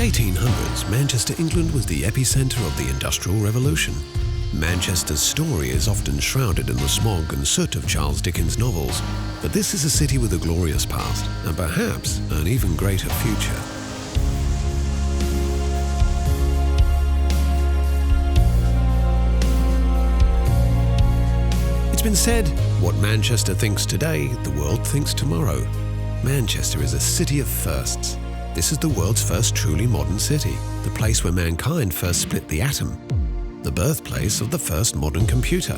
1800s, Manchester, England was the epicentre of the Industrial Revolution. Manchester's story is often shrouded in the smog and soot of Charles Dickens' novels, but this is a city with a glorious past, and perhaps an even greater future. It's been said, what Manchester thinks today, the world thinks tomorrow. Manchester is a city of firsts. This is the world's first truly modern city, the place where mankind first split the atom, the birthplace of the first modern computer.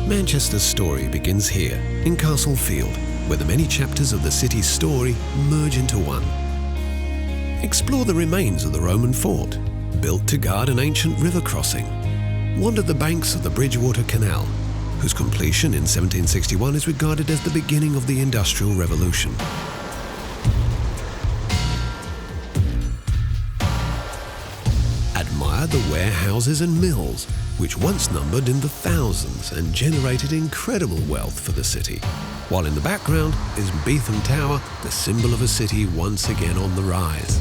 Manchester's story begins here, in Castle Field, where the many chapters of the city's story merge into one. Explore the remains of the Roman fort, built to guard an ancient river crossing. Wander the banks of the Bridgewater Canal, whose completion in 1761 is regarded as the beginning of the Industrial Revolution. Admire the warehouses and mills, which once numbered in the thousands and generated incredible wealth for the city, while in the background is Beetham Tower, the symbol of a city once again on the rise.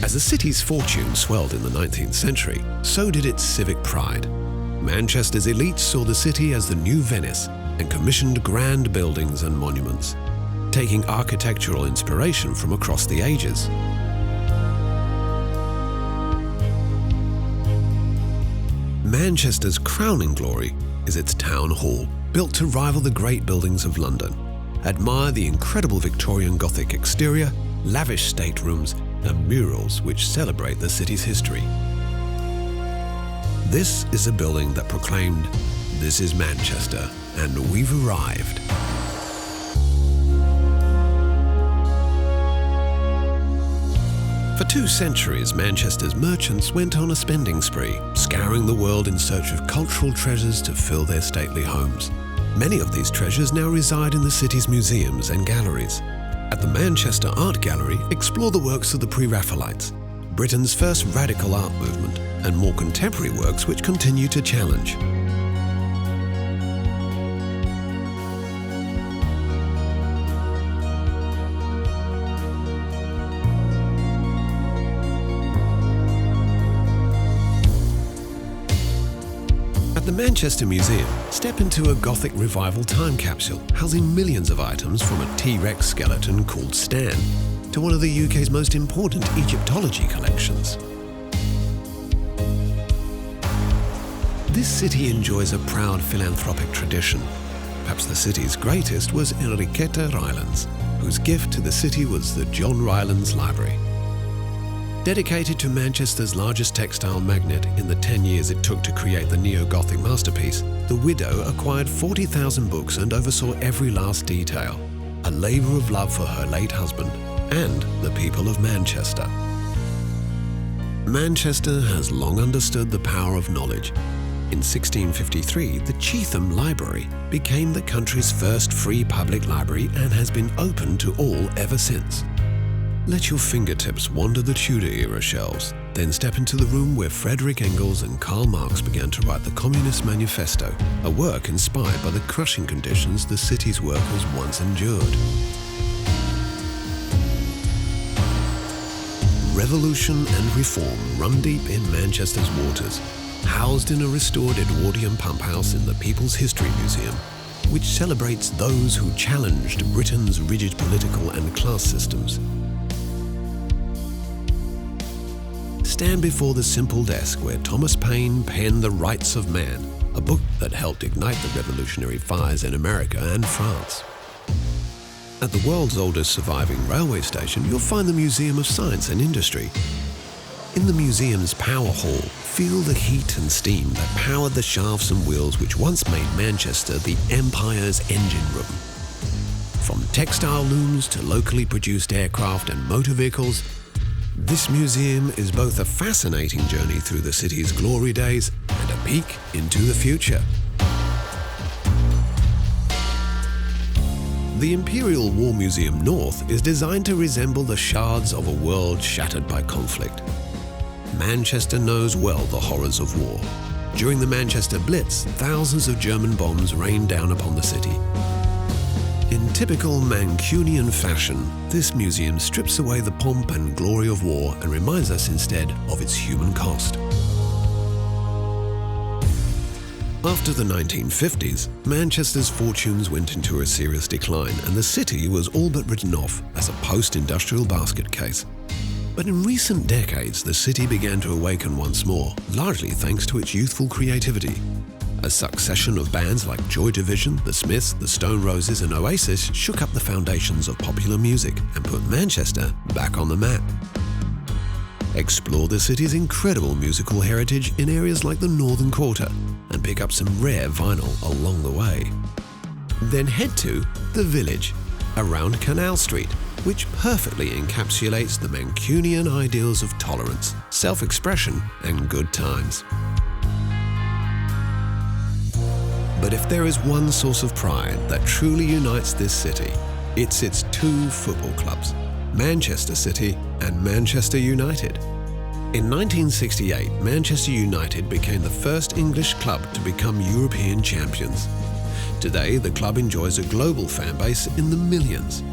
As the city's fortune swelled in the 19th century, so did its civic pride. Manchester's elites saw the city as the new Venice and commissioned grand buildings and monuments, taking architectural inspiration from across the ages. Manchester's crowning glory is its town hall, built to rival the great buildings of London. Admire the incredible Victorian Gothic exterior, lavish staterooms, and murals which celebrate the city's history. This is a building that proclaimed, "This is Manchester, and we've arrived." For 2 centuries, Manchester's merchants went on a spending spree, scouring the world in search of cultural treasures to fill their stately homes. Many of these treasures now reside in the city's museums and galleries. At the Manchester Art Gallery, explore the works of the Pre-Raphaelites, Britain's first radical art movement, and more contemporary works which continue to challenge. At the Manchester Museum, step into a Gothic revival time capsule housing millions of items from a T-Rex skeleton called Stan to one of the UK's most important Egyptology collections. This city enjoys a proud philanthropic tradition. Perhaps the city's greatest was Enriqueta Rylands, whose gift to the city was the John Rylands Library. Dedicated to Manchester's largest textile magnate in the 10 years it took to create the neo-Gothic masterpiece, the widow acquired 40,000 books and oversaw every last detail, a labour of love for her late husband and the people of Manchester. Manchester has long understood the power of knowledge. In 1653, the Cheetham Library became the country's first free public library and has been open to all ever since. Let your fingertips wander the Tudor-era shelves, then step into the room where Frederick Engels and Karl Marx began to write the Communist Manifesto, a work inspired by the crushing conditions the city's workers once endured. Revolution and reform run deep in Manchester's waters, housed in a restored Edwardian pump house in the People's History Museum, which celebrates those who challenged Britain's rigid political and class systems. Stand before the simple desk where Thomas Paine penned The Rights of Man, a book that helped ignite the revolutionary fires in America and France. At the world's oldest surviving railway station, you'll find the Museum of Science and Industry. In the museum's power hall, feel the heat and steam that powered the shafts and wheels which once made Manchester the Empire's engine room. From textile looms to locally produced aircraft and motor vehicles, this museum is both a fascinating journey through the city's glory days and a peek into the future. The Imperial War Museum North is designed to resemble the shards of a world shattered by conflict. Manchester knows well the horrors of war. During the Manchester Blitz, thousands of German bombs rained down upon the city. In typical Mancunian fashion, this museum strips away the pomp and glory of war and reminds us instead of its human cost. After the 1950s, Manchester's fortunes went into a serious decline and the city was all but written off as a post-industrial basket case. But in recent decades, the city began to awaken once more, largely thanks to its youthful creativity. A succession of bands like Joy Division, The Smiths, The Stone Roses and Oasis shook up the foundations of popular music and put Manchester back on the map. Explore the city's incredible musical heritage in areas like the Northern Quarter and pick up some rare vinyl along the way. Then head to The Village, around Canal Street, which perfectly encapsulates the Mancunian ideals of tolerance, self-expression and good times. But if there is one source of pride that truly unites this city, it's its two football clubs, Manchester City and Manchester United. In 1968, Manchester United became the first English club to become European champions. Today, the club enjoys a global fan base in the millions.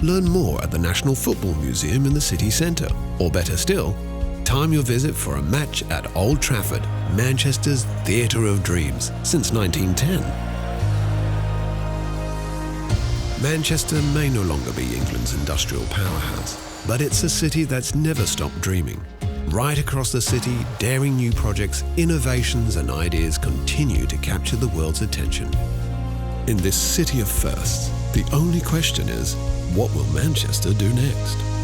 Learn more at the National Football Museum in the city centre, or better still, time your visit for a match at Old Trafford, Manchester's theatre of dreams since 1910. Manchester may no longer be England's industrial powerhouse, but it's a city that's never stopped dreaming. Right across the city, daring new projects, innovations and ideas continue to capture the world's attention. In this city of firsts, the only question is, what will Manchester do next?